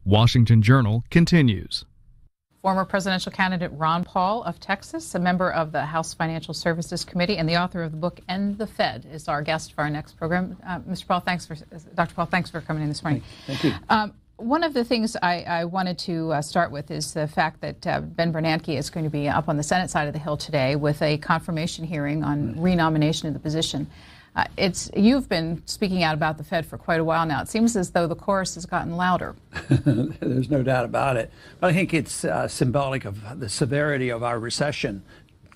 Washington Journal continues. Former presidential candidate Ron Paul of Texas, a member of the House Financial Services Committee and the author of the book End the Fed, is our guest for our next program. Dr. Paul, thanks for coming in this morning. Thank you. One of the things I wanted to start with is the fact that Ben Bernanke is going to be up on the Senate side of the Hill today with a confirmation hearing on renomination of the position. You've been speaking out about the Fed for quite a while now. It seems as though the chorus has gotten louder. There's no doubt about it. But I think it's symbolic of the severity of our recession,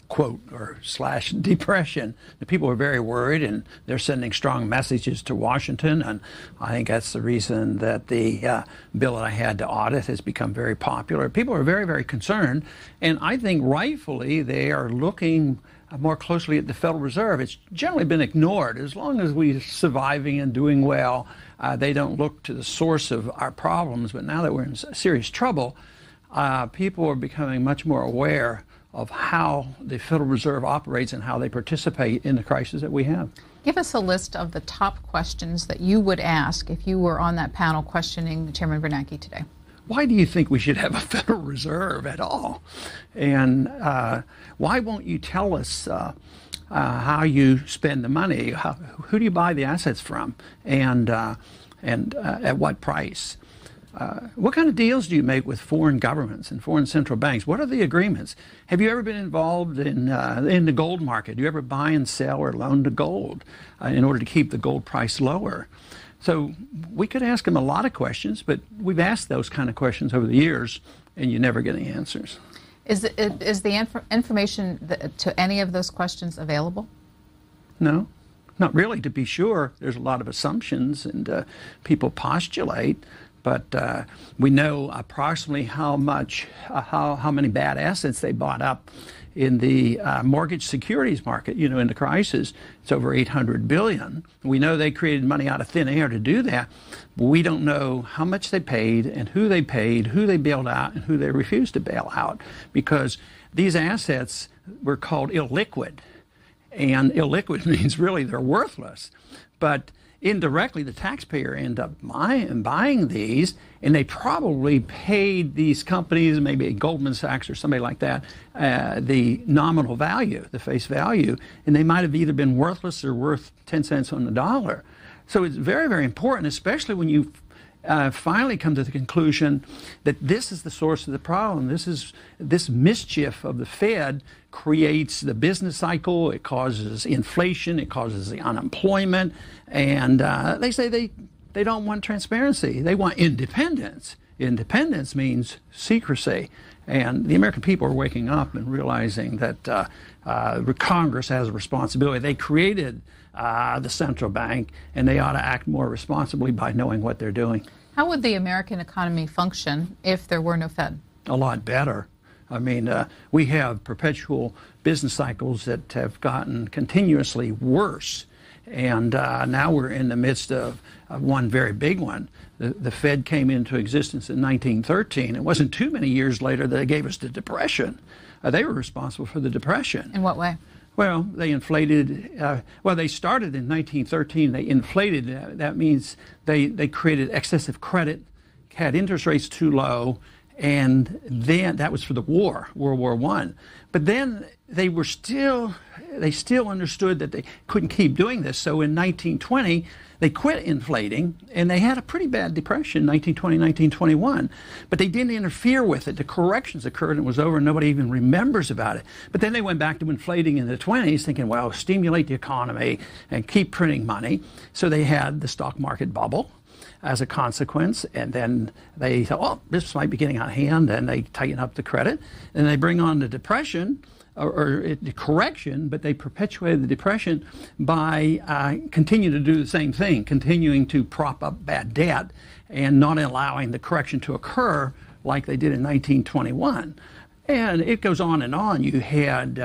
quote, or slash depression. The people are very worried, and they're sending strong messages to Washington. And I think that's the reason that the bill that I had to audit has become very popular. People are very, very concerned. And I think rightfully they are looking more closely at the Federal Reserve. It's generally been ignored. As long as we're surviving and doing well, they don't look to the source of our problems. But now that we're in serious trouble, people are becoming much more aware of how the Federal Reserve operates and how they participate in the crisis that we have. Give us a list of the top questions that you would ask if you were on that panel questioning Chairman Bernanke today. Why do you think we should have a Federal Reserve at all? And why won't you tell us how you spend the money? Who do you buy the assets from? And at what price? What kind of deals do you make with foreign governments and foreign central banks? What are the agreements? Have you ever been involved in the gold market? Do you ever buy and sell or loan to gold in order to keep the gold price lower? So we could ask him a lot of questions, but we've asked those kind of questions over the years, and you never get any answers. Is the information to any of those questions available? No, not really. To be sure, there's a lot of assumptions, and people postulate, but we know approximately how many bad assets they bought up in the mortgage securities market, in the crisis. It's over $800 billion. We know they created money out of thin air to do that, but we don't know how much they paid and who they paid, who they bailed out, and who they refused to bail out, because these assets were called illiquid, and illiquid means really they're worthless. But indirectly, the taxpayer end up buying these, and they probably paid these companies, maybe Goldman Sachs or somebody like that, the nominal value, the face value, and they might have either been worthless or worth 10 cents on the dollar. So it's very, very important, especially when you finally come to the conclusion that this is the source of the problem. This mischief of the Fed creates the business cycle. It causes inflation. It causes the unemployment. And they say they don't want transparency. They want independence. Independence means secrecy. And the American people are waking up and realizing that Congress has a responsibility. They created the central bank, and they ought to act more responsibly by knowing what they're doing. How would the American economy function if there were no Fed? A lot better. I mean, we have perpetual business cycles that have gotten continuously worse. And now we're in the midst of one very big one. The Fed came into existence in 1913. It wasn't too many years later that they gave us the Depression. They were responsible for the Depression. In what way? Well, they inflated, they started in 1913. They inflated, that means they created excessive credit, had interest rates too low, and then that was for the war, World War I. But then they still understood that they couldn't keep doing this. So in 1920, they quit inflating, and they had a pretty bad depression, 1920, 1921. But they didn't interfere with it. The corrections occurred, and it was over, and nobody even remembers about it. But then they went back to inflating in the 20s, thinking, well, stimulate the economy and keep printing money. So they had the stock market bubble as a consequence, and then they thought, oh, this might be getting out of hand, and they tighten up the credit, and they bring on the depression, or the correction, but they perpetuated the depression by continuing to do the same thing, continuing to prop up bad debt and not allowing the correction to occur like they did in 1921. And it goes on and on. You had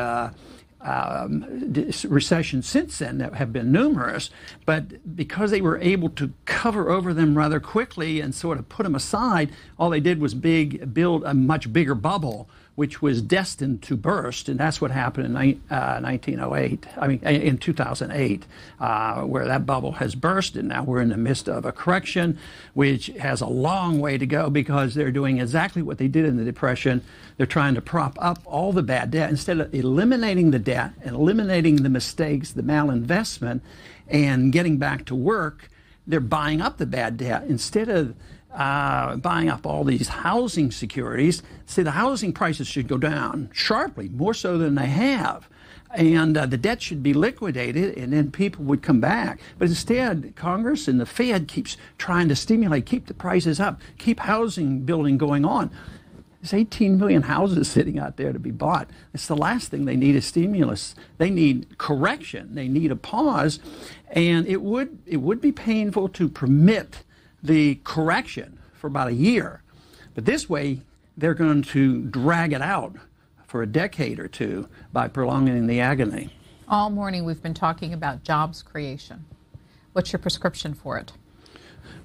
recessions since then that have been numerous, but because they were able to cover over them rather quickly and sort of put them aside, all they did was build a much bigger bubble which was destined to burst, and that's what happened in 1908. I mean, in 2008, where that bubble has burst, and now we're in the midst of a correction, which has a long way to go because they're doing exactly what they did in the Depression. They're trying to prop up all the bad debt instead of eliminating the debt and eliminating the mistakes, the malinvestment, and getting back to work. They're buying up the bad debt instead of buying up all these housing securities. See, the housing prices should go down sharply, more so than they have. And the debt should be liquidated, and then people would come back. But instead, Congress and the Fed keeps trying to stimulate, keep the prices up, keep housing building going on. There's 18 million houses sitting out there to be bought. It's the last thing they need is stimulus. They need correction. They need a pause. And it would be painful to permit the correction for about a year. But this way, they're going to drag it out for a decade or two by prolonging the agony. All morning we've been talking about jobs creation. What's your prescription for it?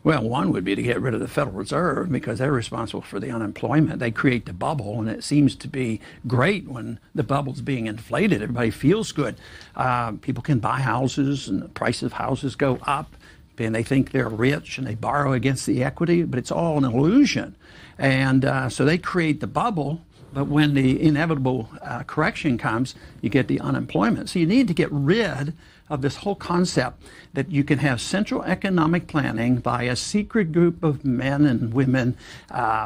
Well, one would be to get rid of the Federal Reserve because they're responsible for the unemployment. They create the bubble, and it seems to be great when the bubble's being inflated. Everybody feels good. People can buy houses, and the price of houses go up, and they think they're rich, and they borrow against the equity, but it's all an illusion. And so they create the bubble, but when the inevitable correction comes, you get the unemployment. So you need to get rid of this whole concept that you can have central economic planning by a secret group of men and women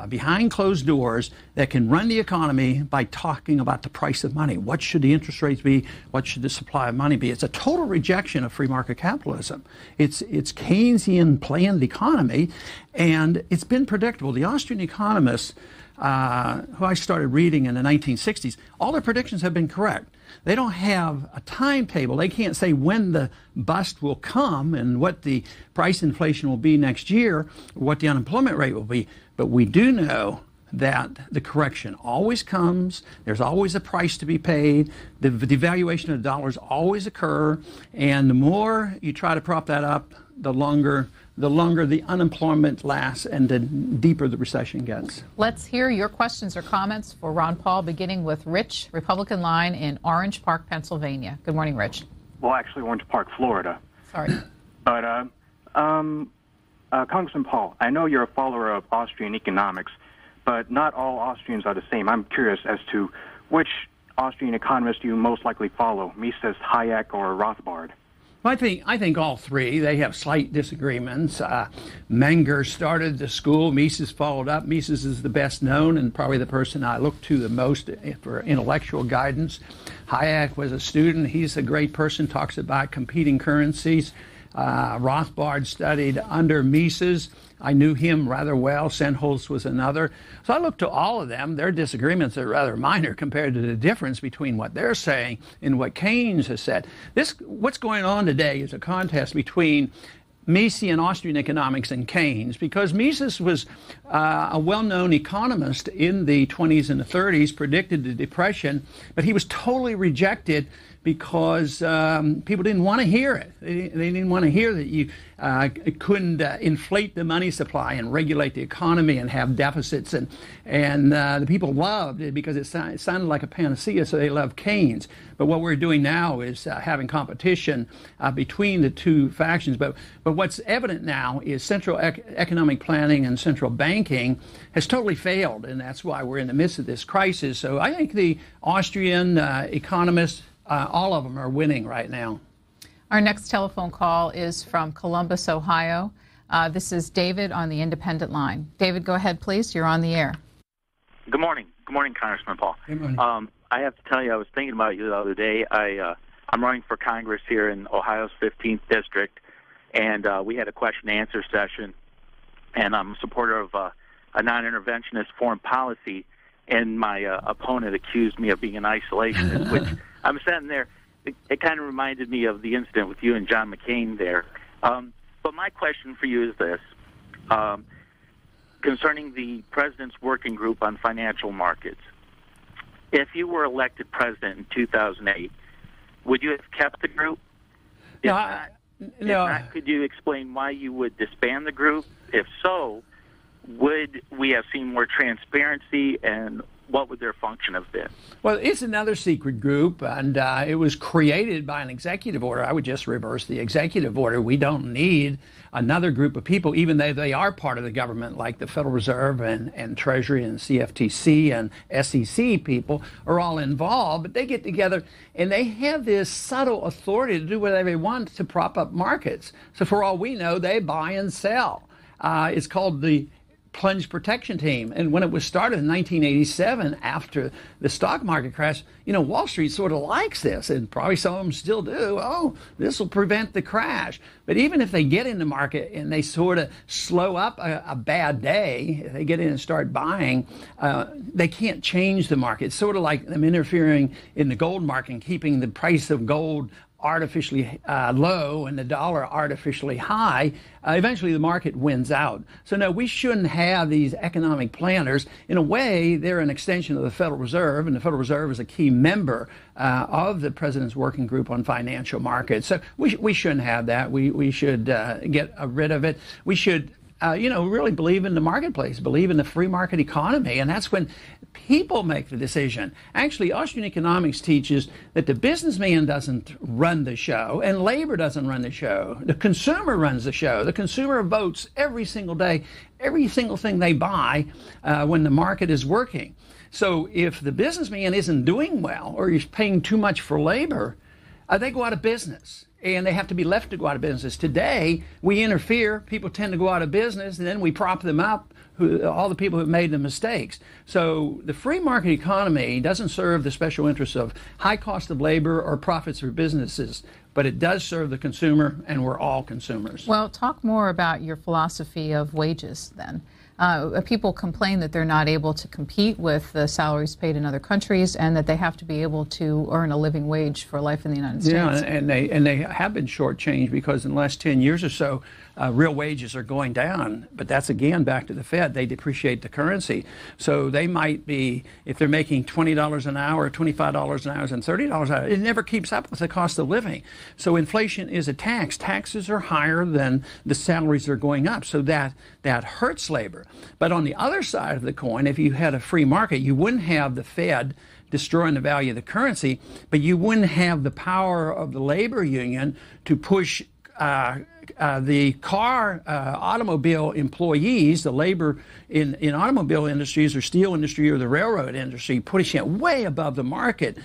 behind closed doors that can run the economy by talking about the price of money. What should the interest rates be? What should the supply of money be? It's a total rejection of free market capitalism. It's Keynesian planned economy, and it's been predictable. The Austrian economists who I started reading in the 1960s, all their predictions have been correct. They don't have a timetable. They can't say when the bust will come and what the price inflation will be next year, or what the unemployment rate will be. But we do know that the correction always comes. There's always a price to be paid. The devaluation of the dollars always occur. And the more you try to prop that up, the longer the unemployment lasts and the deeper the recession gets. Let's hear your questions or comments for Ron Paul, beginning with Rich, Republican line in Orange Park, Pennsylvania. Good morning, Rich. Well, actually, Orange Park, Florida. Sorry. But, Congressman Paul, I know you're a follower of Austrian economics, but not all Austrians are the same. I'm curious as to which Austrian economist you most likely follow, Mises, Hayek, or Rothbard. I think all three. They have slight disagreements. Menger started the school. Mises followed up. Mises is the best known and probably the person I look to the most for intellectual guidance. Hayek was a student. He's a great person, talks about competing currencies. Rothbard studied under Mises. I knew him rather well. Sennholz was another. So I look to all of them. Their disagreements are rather minor compared to the difference between what they're saying and what Keynes has said. What's going on today is a contest between Misesian Austrian economics and Keynes, because Mises was a well-known economist in the 20s and the 30s, predicted the Depression, but he was totally rejected because people didn't want to hear it. They didn't want to hear that you couldn't inflate the money supply and regulate the economy and have deficits. And the people loved it because it sounded like a panacea, so they loved Keynes. But what we're doing now is having competition between the two factions. But what's evident now is central economic planning and central banking has totally failed, and that's why we're in the midst of this crisis. So I think the Austrian economists, all of them are winning right now. Our next telephone call is from Columbus, Ohio. This is David on the independent line. David, go ahead, please. You're on the air. Good morning. Good morning, Congressman Paul. Good morning. I have to tell you, I was thinking about you the other day. I'm running for Congress here in Ohio's 15th district, and we had a question-and-answer session, and I'm a supporter of a non-interventionist foreign policy, and my opponent accused me of being an isolationist, which I'm sitting there. It kind of reminded me of the incident with you and John McCain there. But my question for you is this. Concerning the President's Working Group on Financial Markets, if you were elected president in 2008, would you have kept the group? If not, could you explain why you would disband the group? If so, would we have seen more transparency, and what would their function have been? Well, it's another secret group, and it was created by an executive order. I would just reverse the executive order. We don't need another group of people, even though they are part of the government, like the Federal Reserve and Treasury and CFTC and SEC people are all involved. But they get together and they have this subtle authority to do whatever they want to prop up markets. So for all we know, they buy and sell. It's called the Plunge Protection Team. And when it was started in 1987, after the stock market crash, Wall Street sort of likes this, and probably some of them still do. Oh, this will prevent the crash. But even if they get in the market and they sort of slow up a bad day, they get in and start buying, they can't change the market. It's sort of like them interfering in the gold market and keeping the price of gold artificially low and the dollar artificially high. Eventually the market wins out. So no, we shouldn't have these economic planners. In a way, they're an extension of the Federal Reserve, and the Federal Reserve is a key member of the President's Working Group on Financial Markets. So we shouldn't have that. We should get rid of it. We should really believe in the marketplace, believe in the free market economy, and that's when people make the decision. Actually, Austrian economics teaches that the businessman doesn't run the show, and labor doesn't run the show. The consumer runs the show. The consumer votes every single day, every single thing they buy when the market is working. So if the businessman isn't doing well, or he's paying too much for labor, they go out of business. And they have to be left to go out of business. Today, we interfere. People tend to go out of business, and then we prop them up, all the people who have made the mistakes. So the free market economy doesn't serve the special interests of high cost of labor or profits for businesses, but it does serve the consumer, and we're all consumers. Well, talk more about your philosophy of wages then. People complain that they're not able to compete with the salaries paid in other countries, and that they have to be able to earn a living wage for life in the United States. Yeah, and they have been shortchanged, because in the last 10 years or so, real wages are going down. But that's, again, back to the Fed. They depreciate the currency. So they might be, if they're making $20 an hour, $25 an hour, and $30 an hour, it never keeps up with the cost of living. So inflation is a tax. Taxes are higher than the salaries are going up. So that hurts labor. But on the other side of the coin, if you had a free market, you wouldn't have the Fed destroying the value of the currency, but you wouldn't have the power of the labor union to push the automobile employees, the labor in automobile industries or steel industry or the railroad industry, pushing it way above the market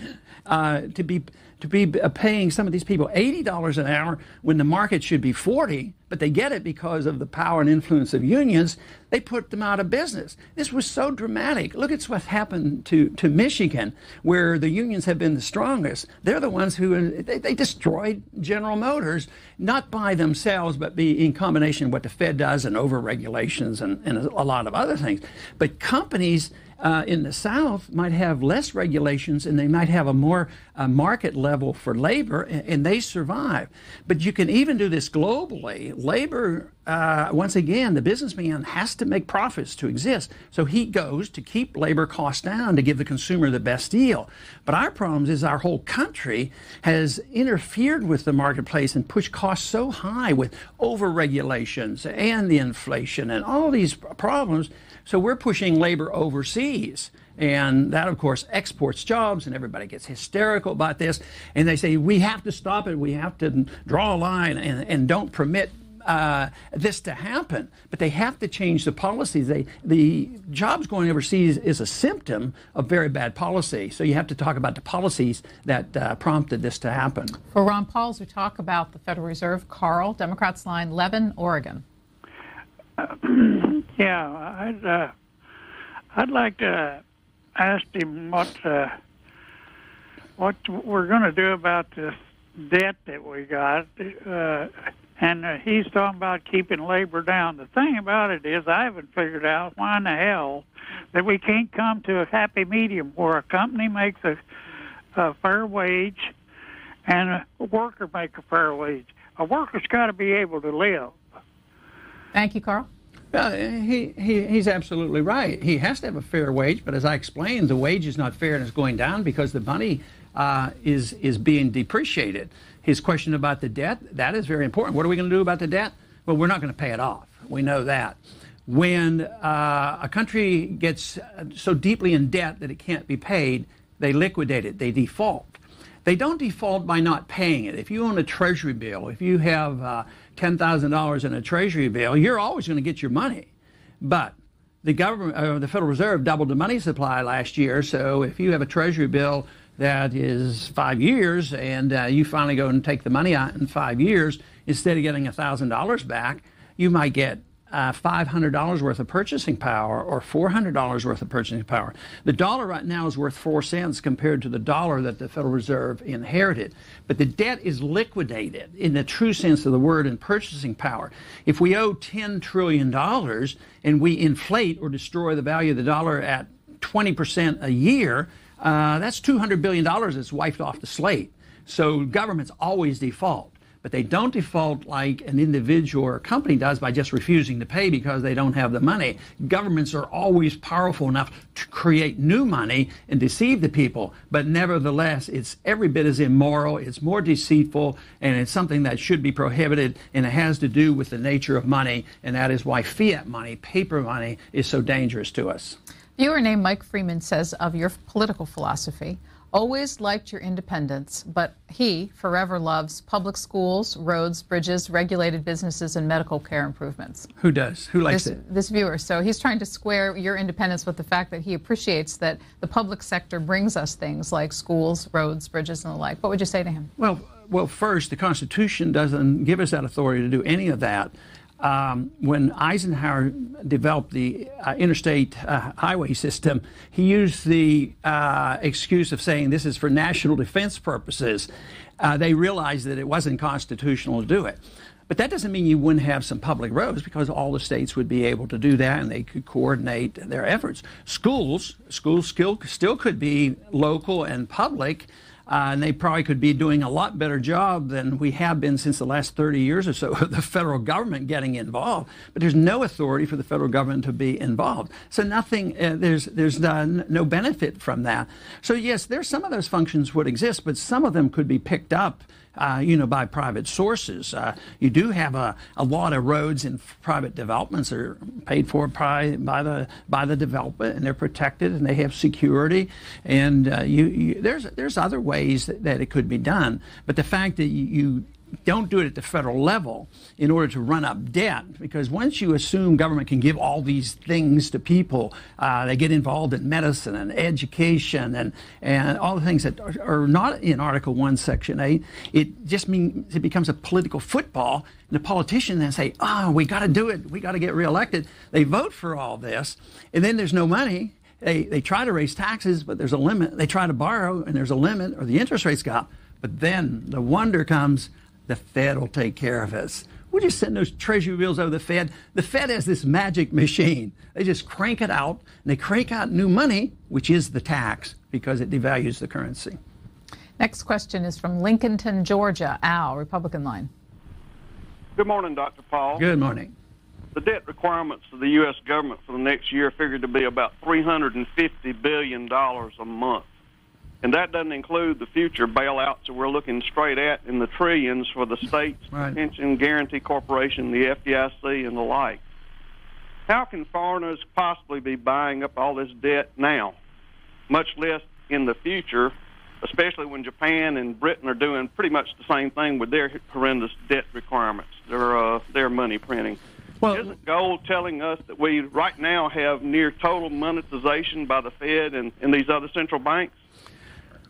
to be paying some of these people $80 an hour when the market should be $40, but they get it because of the power and influence of unions. They put them out of business. This was so dramatic. Look at what's happened to Michigan, where the unions have been the strongest. They're the ones who they destroyed General Motors, not by themselves, but in combination with what the Fed does and over-regulations and a lot of other things. But companies in the South might have less regulations, and they might have a more market level for labor, and they survive. But you can even do this globally. Labor, once again, the businessman has to make profits to exist. So he goes to keep labor costs down to give the consumer the best deal. But our problem is our whole country has interfered with the marketplace and pushed costs so high with over-regulations and the inflation and all these problems. So we're pushing labor overseas. And that, of course, exports jobs, and everybody gets hysterical about this. And they say, we have to stop it. We have to draw a line and don't permit this to happen. But they have to change the policies. The jobs going overseas is a symptom of very bad policy. So you have to talk about the policies that prompted this to happen. For Ron Pauls, we talk about the Federal Reserve. Carl, Democrats line, Levin, Oregon. Yeah, I'd like to ask him what we're going to do about this debt that we got, and he's talking about keeping labor down. The thing about it is, I haven't figured out why in the hell that we can't come to a happy medium where a company makes a fair wage and a worker make a fair wage. A worker's got to be able to live. Thank you, Carl. He's absolutely right. He has to have a fair wage, but as I explained, the wage is not fair and it's going down because the money is being depreciated. His question about the debt, that is very important. What are we going to do about the debt? Well, we're not going to pay it off. We know that. When a country gets so deeply in debt that it can't be paid, they liquidate it, they default. They don't default by not paying it. If you own a treasury bill, if you have $10,000 in a treasury bill, you're always going to get your money. But the government, the Federal Reserve doubled the money supply last year, so if you have a treasury bill that is 5 years and you finally go and take the money out in 5 years, instead of getting $1,000 back, you might get $500 worth of purchasing power or $400 worth of purchasing power. The dollar right now is worth 4 cents compared to the dollar that the Federal Reserve inherited. But the debt is liquidated in the true sense of the word in purchasing power. If we owe $10 trillion and we inflate or destroy the value of the dollar at 20% a year, that's $200 billion that's wiped off the slate. So governments always default. But they don't default like an individual or a company does by just refusing to pay because they don't have the money. Governments are always powerful enough to create new money and deceive the people. But nevertheless, it's every bit as immoral, it's more deceitful, and it's something that should be prohibited, and it has to do with the nature of money, and that is why fiat money, paper money, is so dangerous to us. Viewer named Mike Freeman says of your political philosophy, always liked your independence, but he forever loves public schools, roads, bridges, regulated businesses, and medical care improvements. Who does? Who likes it? This viewer. So he's trying to square your independence with the fact that he appreciates that the public sector brings us things like schools, roads, bridges, and the like. What would you say to him? Well, first, the Constitution doesn't give us that authority to do any of that. When Eisenhower developed the interstate highway system, he used the excuse of saying this is for national defense purposes. They realized that it wasn't constitutional to do it. But that doesn't mean you wouldn't have some public roads, because all the states would be able to do that and they could coordinate their efforts. Schools still could be local and public. And they probably could be doing a lot better job than we have been since the last 30 years or so of the federal government getting involved. But there's no authority for the federal government to be involved. So nothing, there's no benefit from that. So yes, there's some of those functions would exist, but some of them could be picked up by private sources. You do have a lot of roads in private developments that are paid for by the developer, and they're protected and they have security. And there's other ways that it could be done. But the fact that you don't do it at the federal level in order to run up debt, because once you assume government can give all these things to people, they get involved in medicine and education and all the things that are not in Article 1, Section 8. It just means it becomes a political football, and the politicians then say, we got to do it, we got to get reelected. They vote for all this, and then there's no money. They try to raise taxes, but there's a limit. They try to borrow, and there's a limit, or the interest rates go up. But then the wonder comes, the Fed will take care of us. We'll just send those treasury bills over the Fed. The Fed has this magic machine. They just crank it out, and they crank out new money, which is the tax, because it devalues the currency. Next question is from Lincolnton, Georgia. Al, Republican line. Good morning, Dr. Paul. Good morning. The debt requirements of the U.S. government for the next year figured to be about $350 billion a month. And that doesn't include the future bailouts that we're looking straight at in the trillions for the states, right, Pension Guarantee Corporation, the FDIC, and the like. How can foreigners possibly be buying up all this debt now, much less in the future, especially when Japan and Britain are doing pretty much the same thing with their horrendous debt requirements, their money printing? Well, isn't gold telling us that we right now have near total monetization by the Fed and these other central banks?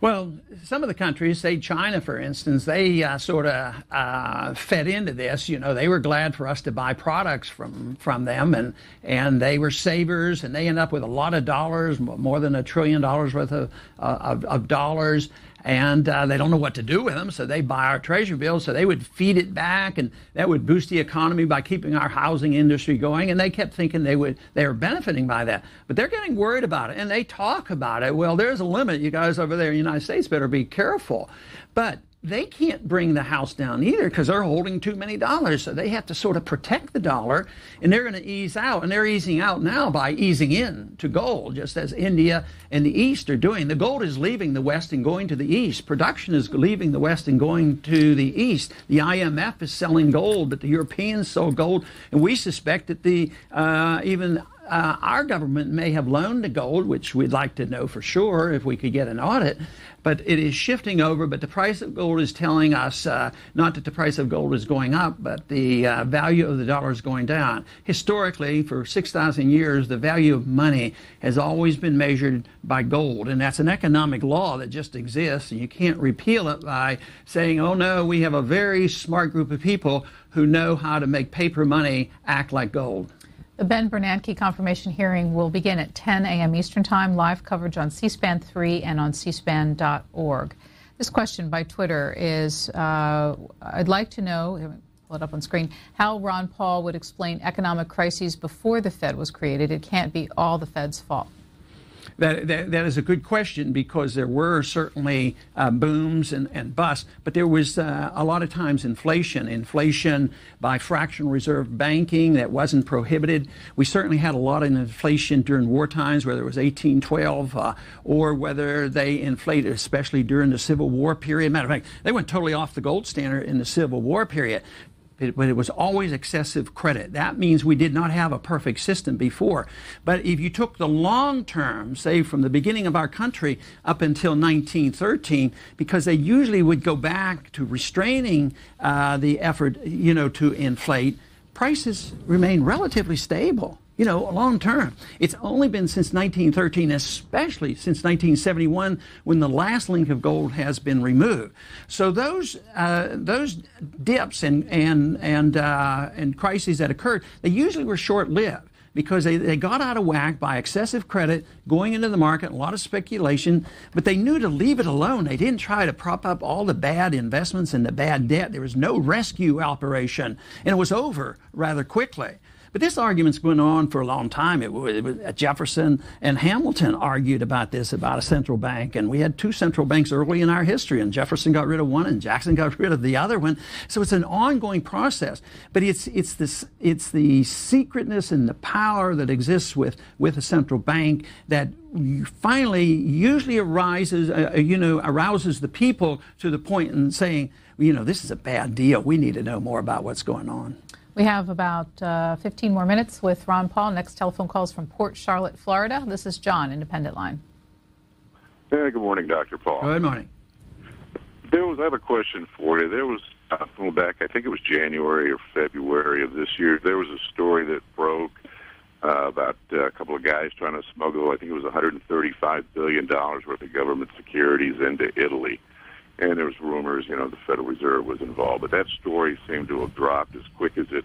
Well, some of the countries, say China, for instance, they sort of fed into this. They were glad for us to buy products from them, and they were savers, and they end up with a lot of dollars, more than $1 trillion worth of dollars, and they don't know what to do with them, so they buy our treasury bills, so they would feed it back, and that would boost the economy by keeping our housing industry going, and they kept thinking they were benefiting by that. But they're getting worried about it, and they talk about it. Well, there's a limit. You guys over there in the United States better be careful. But they can't bring the house down either because they're holding too many dollars. So they have to sort of protect the dollar, and they're going to ease out. And they're easing out now by easing in to gold, just as India and the East are doing. The gold is leaving the West and going to the East. Production is leaving the West and going to the East. The IMF is selling gold, but the Europeans sold gold. And we suspect that our government may have loaned the gold, which we'd like to know for sure if we could get an audit, but it is shifting over. But the price of gold is telling us not that the price of gold is going up, but the value of the dollar is going down. Historically, for 6,000 years, the value of money has always been measured by gold, and that's an economic law that just exists, and you can't repeal it by saying, oh no, we have a very smart group of people who know how to make paper money act like gold. The Ben Bernanke confirmation hearing will begin at 10 a.m. Eastern Time, live coverage on C-SPAN 3 and on cspan.org. This question by Twitter is, I'd like to know, pull it up on screen, how Ron Paul would explain economic crises before the Fed was created. It can't be all the Fed's fault. That is a good question, because there were certainly booms and busts, but there was a lot of times inflation by fractional reserve banking that wasn't prohibited. We certainly had a lot of inflation during war times, whether it was 1812 or whether they inflated, especially during the Civil War period. Matter of fact, they went totally off the gold standard in the Civil War period. But it was always excessive credit. That means we did not have a perfect system before. But if you took the long term, say from the beginning of our country up until 1913, because they usually would go back to restraining the effort, to inflate, prices remain relatively stable. Long term. It's only been since 1913, especially since 1971, when the last link of gold has been removed. So those dips and crises that occurred, they usually were short-lived, because they got out of whack by excessive credit going into the market, a lot of speculation, but they knew to leave it alone. They didn't try to prop up all the bad investments and the bad debt. There was no rescue operation, and it was over rather quickly. But this argument's going on for a long time. Jefferson and Hamilton argued about this, about a central bank, and we had two central banks early in our history, and Jefferson got rid of one and Jackson got rid of the other one. So it's an ongoing process. But it's the secretness and the power that exists with a central bank that finally usually arouses the people to the point in saying, this is a bad deal. We need to know more about what's going on. We have about 15 more minutes with Ron Paul. Next telephone call is from Port Charlotte, Florida. This is John, Independent Line. Hey, good morning, Dr. Paul. Good morning. I have a question for you. There was, going back, I think it was January or February of this year, there was a story that broke about a couple of guys trying to smuggle, I think it was $135 billion worth of government securities into Italy. And there was rumors, the Federal Reserve was involved. But that story seemed to have dropped as quick as it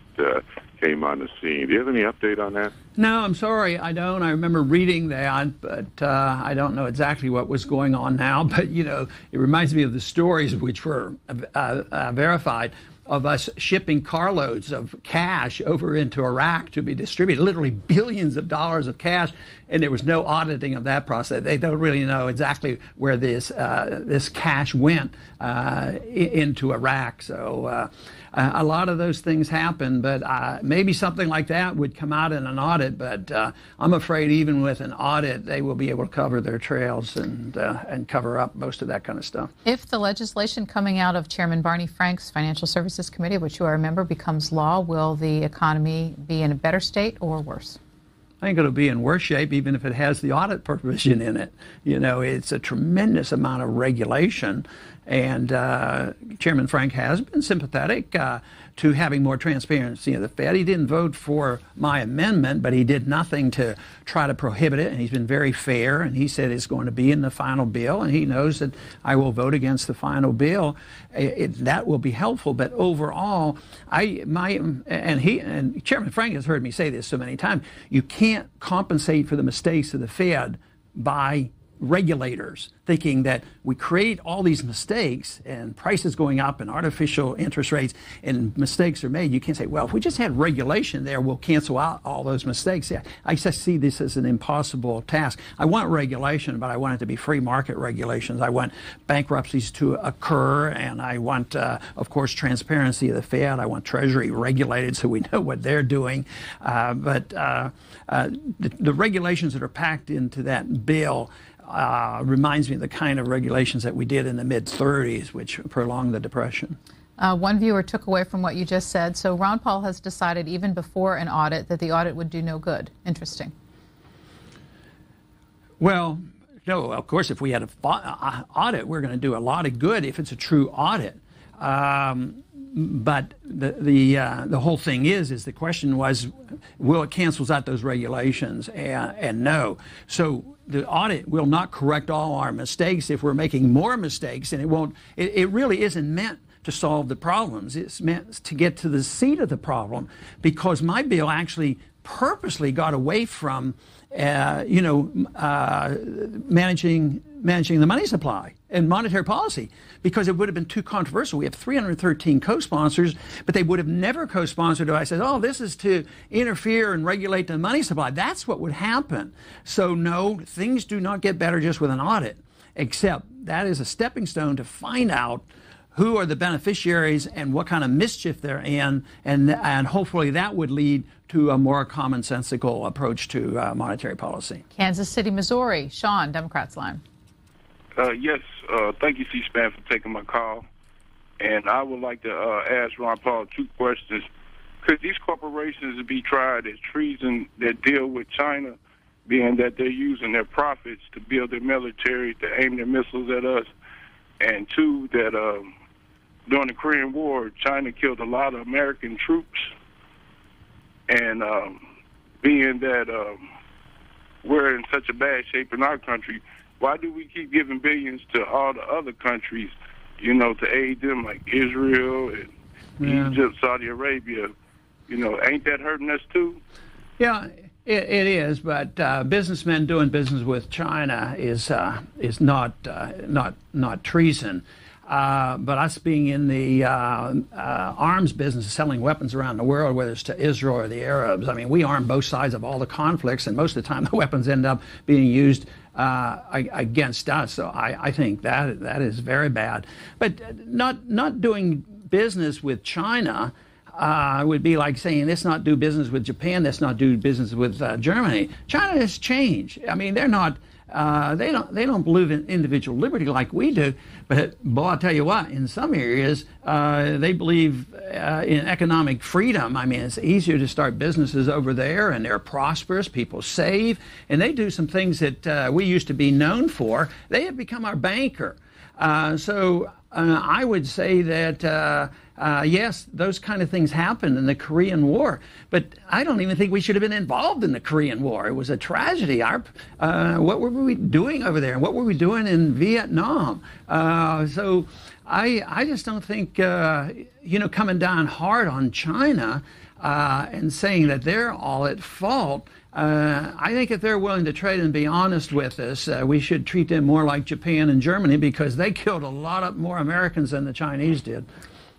came on the scene. Do you have any update on that? No, I'm sorry, I don't. I remember reading that, but I don't know exactly what was going on now. But, it reminds me of the stories which were verified of us shipping carloads of cash over into Iraq to be distributed, literally billions of dollars of cash, and there was no auditing of that process. They don't really know exactly where this cash went into Iraq. So a lot of those things happen, but maybe something like that would come out in an audit, but I'm afraid even with an audit, they will be able to cover their trails and cover up most of that kind of stuff. If the legislation coming out of Chairman Barney Frank's Financial Services Committee, which you are a member, becomes law, will the economy be in a better state or worse? I think it'll be in worse shape, even if it has the audit provision in it. It's a tremendous amount of regulation, and Chairman Frank has been sympathetic to having more transparency in the Fed. He didn't vote for my amendment, but he did nothing to try to prohibit it, and he's been very fair, and he said it's going to be in the final bill, and he knows that I will vote against the final bill. That will be helpful, but overall, Chairman Frank has heard me say this so many times, you can't compensate for the mistakes of the Fed by regulators. thinking that we create all these mistakes and prices going up and artificial interest rates and mistakes are made. You can't say, well, if we just had regulation there, we'll cancel out all those mistakes. Yeah, I just see this as an impossible task. I want regulation, but I want it to be free market regulations. I want bankruptcies to occur, and I want, of course, transparency of the Fed. I want Treasury regulated so we know what they're doing. But the regulations that are packed into that bill reminds me of the kind of regulations that we did in the mid-'30s, which prolonged the Depression. One viewer took away from what you just said. So Ron Paul has decided even before an audit that the audit would do no good. Interesting. Well, no, of course, if we had an audit, we're going to do a lot of good if it's a true audit. But the whole thing is the question was, will it cancels out those regulations? And no. So the audit will not correct all our mistakes if we're making more mistakes, and it won't. It really isn't meant to solve the problems. It's meant to get to the seat of the problem, because my bill actually purposely got away from managing the money supply and monetary policy, because it would have been too controversial. We have 313 co-sponsors, but they would have never co-sponsored if I said, oh, this is to interfere and regulate the money supply. That's what would happen. So no, things do not get better just with an audit, except that is a stepping stone to find out who are the beneficiaries and what kind of mischief they're in, and hopefully that would lead to a more commonsensical approach to monetary policy. Kansas City, Missouri. Sean, Democrats line. Yes, thank you, C-SPAN, for taking my call. And I would like to ask Ron Paul 2 questions. Could these corporations be tried as treason that deal with China, being that they're using their profits to build their military, to aim their missiles at us? And 2, that during the Korean War, China killed a lot of American troops. And being that we're in such a bad shape in our country, why do we keep giving billions to all the other countries, to aid them, like Israel and Egypt, Saudi Arabia? Ain't that hurting us too? Yeah, it is, but businessmen doing business with China is not treason. But us being in the arms business, selling weapons around the world, whether it's to Israel or the Arabs, I mean, we arm both sides of all the conflicts, and most of the time the weapons end up being used against us. So I think that is very bad. But not doing business with China would be like saying, let's not do business with Japan, let's not do business with Germany. China has changed. I mean, they're not. They don't believe in individual liberty like we do, but boy, I'll tell you what, in some areas they believe in economic freedom. I mean, it's easier to start businesses over there, and they're prosperous, people save, and they do some things that we used to be known for. They have become our banker. So I would say that yes, those kind of things happened in the Korean War, but I don't even think we should have been involved in the Korean War. It was a tragedy. What were we doing over there? What were we doing in Vietnam? So I just don't think, coming down hard on China and saying that they're all at fault. I think if they're willing to trade and be honest with us, we should treat them more like Japan and Germany, because they killed a lot more Americans than the Chinese did.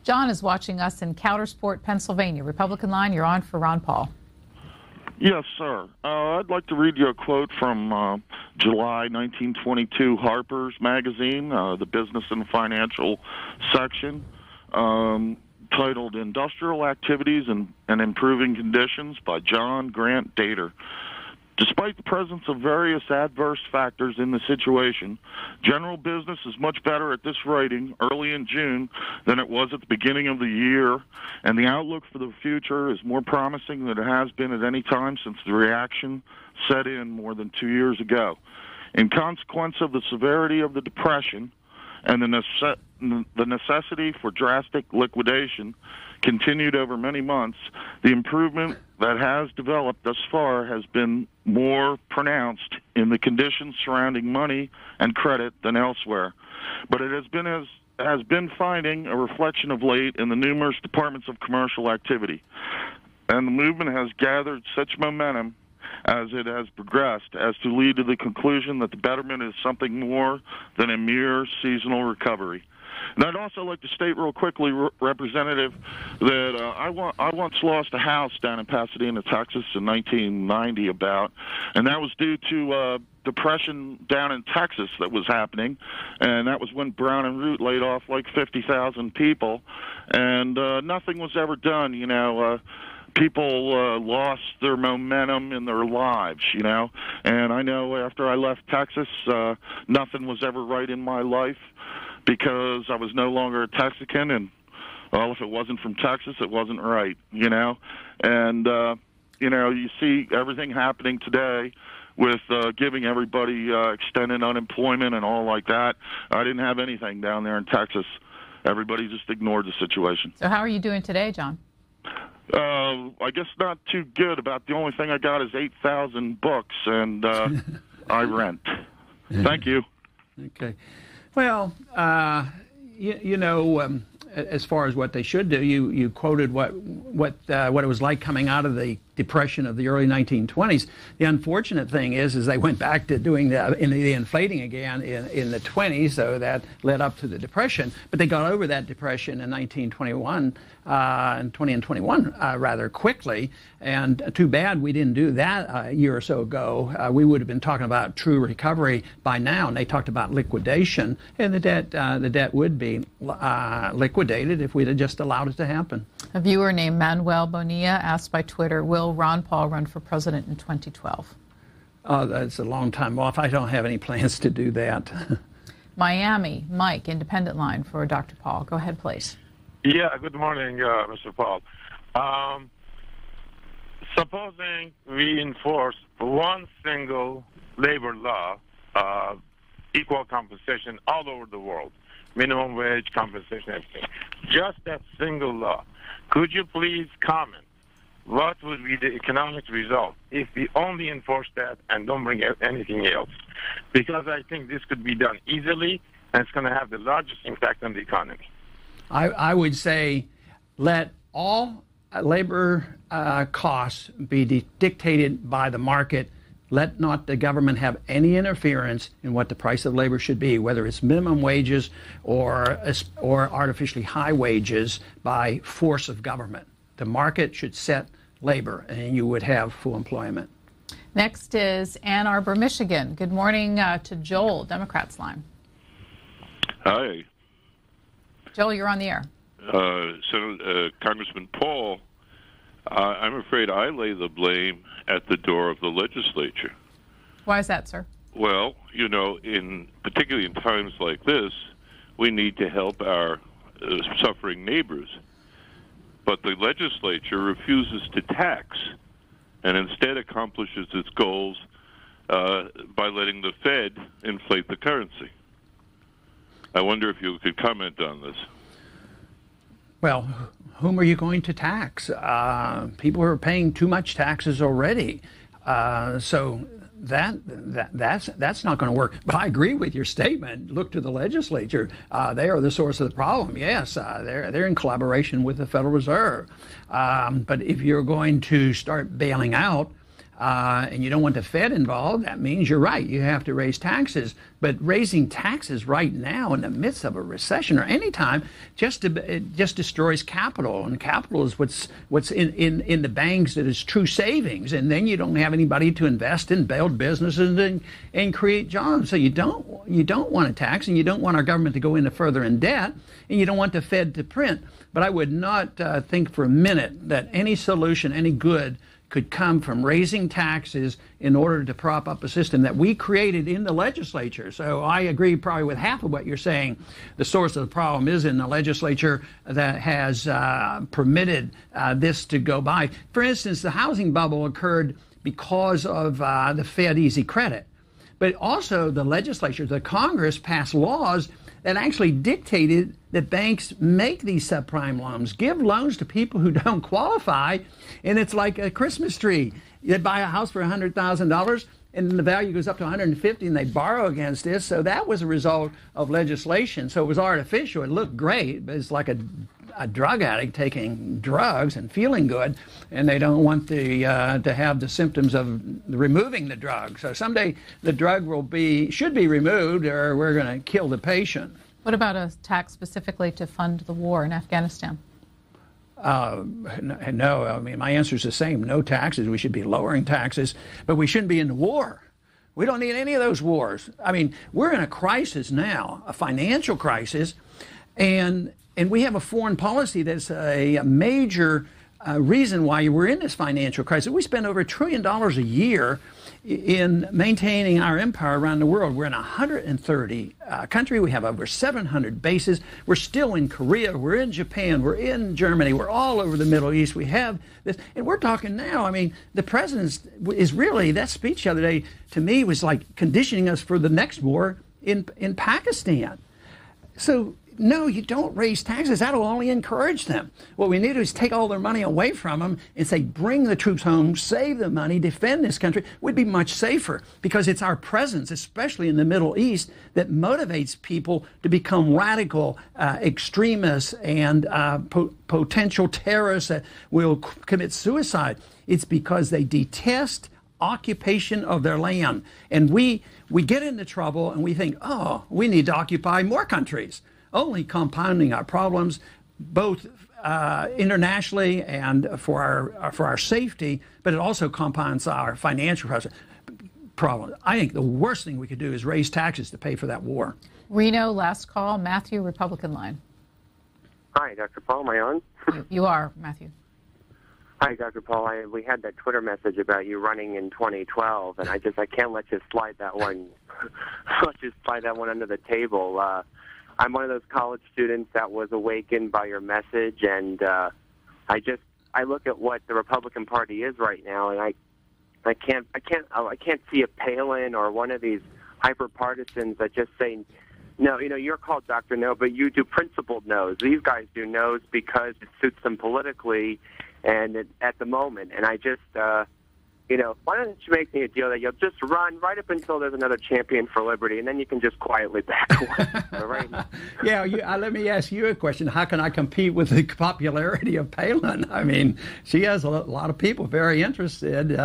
John is watching us in Coudersport, Pennsylvania. Republican line, you're on for Ron Paul. Yes, sir. I'd like to read you a quote from July 1922 Harper's Magazine, the business and financial section, titled Industrial Activities and Improving Conditions by John Grant Dater. Despite the presence of various adverse factors in the situation, general business is much better at this writing early in June than it was at the beginning of the year, and the outlook for the future is more promising than it has been at any time since the reaction set in more than 2 years ago. In consequence of the severity of the Depression and the necessity for drastic liquidation continued over many months, the improvement that has developed thus far has been more pronounced in the conditions surrounding money and credit than elsewhere. But it has been finding a reflection of late in the numerous departments of commercial activity. And the movement has gathered such momentum as it has progressed, as to lead to the conclusion that the betterment is something more than a mere seasonal recovery. And I'd also like to state real quickly, Representative, that I once lost a house down in Pasadena, Texas in 1990 and that was due to depression down in Texas that was happening, and that was when Brown and Root laid off like 50,000 people, and nothing was ever done, people lost their momentum in their lives, and I know after I left Texas, nothing was ever right in my life, because I was no longer a Texican, and, well, if it wasn't from Texas, it wasn't right, And, you see everything happening today with giving everybody extended unemployment and all like that. I didn't have anything down there in Texas. Everybody just ignored the situation. So how are you doing today, John? I guess not too good. About the only thing I got is 8,000 books, and I rent. Thank you. Okay. Well, as far as what they should do, you quoted what it was like coming out of the Depression of the early 1920s. The unfortunate thing is they went back to doing the inflating again in the 20s, so that led up to the Depression. But they got over that Depression in 1921 and 20 and 21 rather quickly. And too bad we didn't do that a year or so ago. We would have been talking about true recovery by now. And they talked about liquidation, and the debt would be liquidated if we'd have just allowed it to happen. A viewer named Manuel Bonilla asked by Twitter, will Ron Paul run for president in 2012? Oh, that's a long time off. I don't have any plans to do that. Miami, Mike, independent line for Dr. Paul. Go ahead, please. Yeah, good morning, Mr. Paul. Supposing we enforce one single labor law, equal compensation all over the world, minimum wage, compensation, everything, just that single law, could you please comment what would be the economic result if we only enforce that and don't bring out anything else? Because I think this could be done easily, and it's going to have the largest impact on the economy. I would say let all labor costs be dictated by the market. Let not the government have any interference in what the price of labor should be, whether it's minimum wages or artificially high wages by force of government. The market should set labor, and you would have full employment. Next is Ann Arbor, Michigan. Good morning to Joel, Democrats line. Hi. Joel, you're on the air. Congressman Paul, I'm afraid I lay the blame at the door of the legislature. Why is that, sir? Well, particularly in times like this, we need to help our suffering neighbors. But the legislature refuses to tax and instead accomplishes its goals by letting the Fed inflate the currency. I wonder if you could comment on this. Well, whom are you going to tax? People are paying too much taxes already. So that's not going to work. But I agree with your statement. Look to the legislature. They are the source of the problem. Yes, they're in collaboration with the Federal Reserve. But if you're going to start bailing out, and you don't want the Fed involved, that means you're right. You have to raise taxes. But raising taxes right now in the midst of a recession or any time it just destroys capital. And capital is what's in the banks that is true savings. And then you don't have anybody to invest in, build businesses, and create jobs. So you don't want to tax, and you don't want our government to go into further in debt, and you don't want the Fed to print. But I would not think for a minute that any solution, any good, could come from raising taxes in order to prop up a system that we created in the legislature. So I agree probably with half of what you're saying. The source of the problem is in the legislature that has permitted this to go by. For instance, the housing bubble occurred because of the Fed easy credit. But also the legislature, the Congress, passed laws that actually dictated that banks make these subprime loans, give loans to people who don't qualify, and it's like a Christmas tree. They'd buy a house for $100,000, and then the value goes up to $150,000, and they borrow against this. So that was a result of legislation. So it was artificial. It looked great, but it's like a drug addict taking drugs and feeling good, and they don't want to have the symptoms of removing the drug. So someday the drug should be removed, or we're going to kill the patient. What about a tax specifically to fund the war in Afghanistan? No, I mean, my answer is the same. No taxes. We should be lowering taxes, but we shouldn't be in the war. We don't need any of those wars. I mean, we're in a crisis now, a financial crisis, and we have a foreign policy that's a major reason why we're in this financial crisis. We spend over $1 trillion a year in maintaining our empire around the world. We're in 130 countries. We have over 700 bases. We're still in Korea. We're in Japan. We're in Germany. We're all over the Middle East. We have this. And we're talking now, I mean, the president is really, that speech the other day to me was like conditioning us for the next war in Pakistan. So, no, you don't raise taxes. That'll only encourage them. What we need to do is take all their money away from them and say, bring the troops home, save the money, defend this country. We'd be much safer, because it's our presence, especially in the Middle East, that motivates people to become radical extremists and potential terrorists that will commit suicide. It's because they detest occupation of their land. And we get into trouble and we think, oh, we need to occupy more countries, only compounding our problems, both internationally and for our safety, but it also compounds our financial problem. I think the worst thing we could do is raise taxes to pay for that war. Reno, last call. Matthew, Republican line. Hi, Dr. Paul. Am I on? You are, Matthew. Hi, Dr. Paul. We had that Twitter message about you running in 2012, and I can't let you slide that one. Slide that one under the table. I'm one of those college students that was awakened by your message, and I look at what the Republican Party is right now, and I can't see a Palin or one of these hyper partisans that just say, no, you're called Dr. No, but you do principled no's. These guys do no's because it suits them politically and at the moment. And I just, why don't you make me a deal that you'll just run right up until there's another champion for liberty, and then you can just quietly back away. Right now. Yeah, let me ask you a question. How can I compete with the popularity of Palin? I mean, she has a lot of people very interested.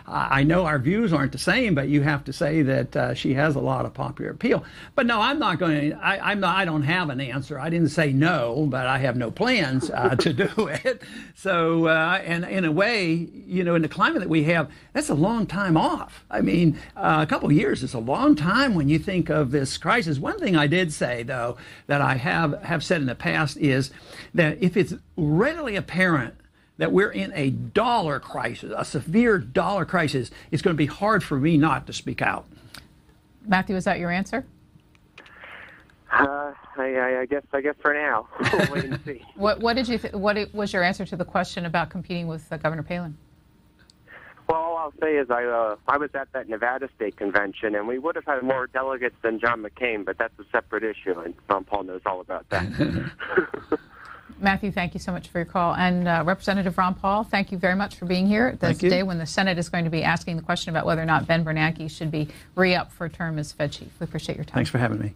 I know our views aren't the same, but you have to say that she has a lot of popular appeal. But no, I'm not going to. I don't have an answer. I didn't say no, but I have no plans to do it. So, and in a way, in the climate that we have, that's a long time off. I mean, a couple of years is a long time when you think of this crisis. One thing I did say, though, that I have said in the past is that if it's readily apparent that we're in a dollar crisis, a severe dollar crisis, it's going to be hard for me not to speak out. Matthew, is that your answer? I guess for now. We'll wait and see. What was your answer to the question about competing with Governor Palin? Well, all I'll say is I was at that Nevada State Convention, and we would have had more delegates than John McCain, but that's a separate issue, and Ron Paul knows all about that. Matthew, thank you so much for your call. And Representative Ron Paul, thank you very much for being here. This day when the Senate is going to be asking the question about whether or not Ben Bernanke should be re-upped for a term as Fed chief. We appreciate your time. Thanks for having me.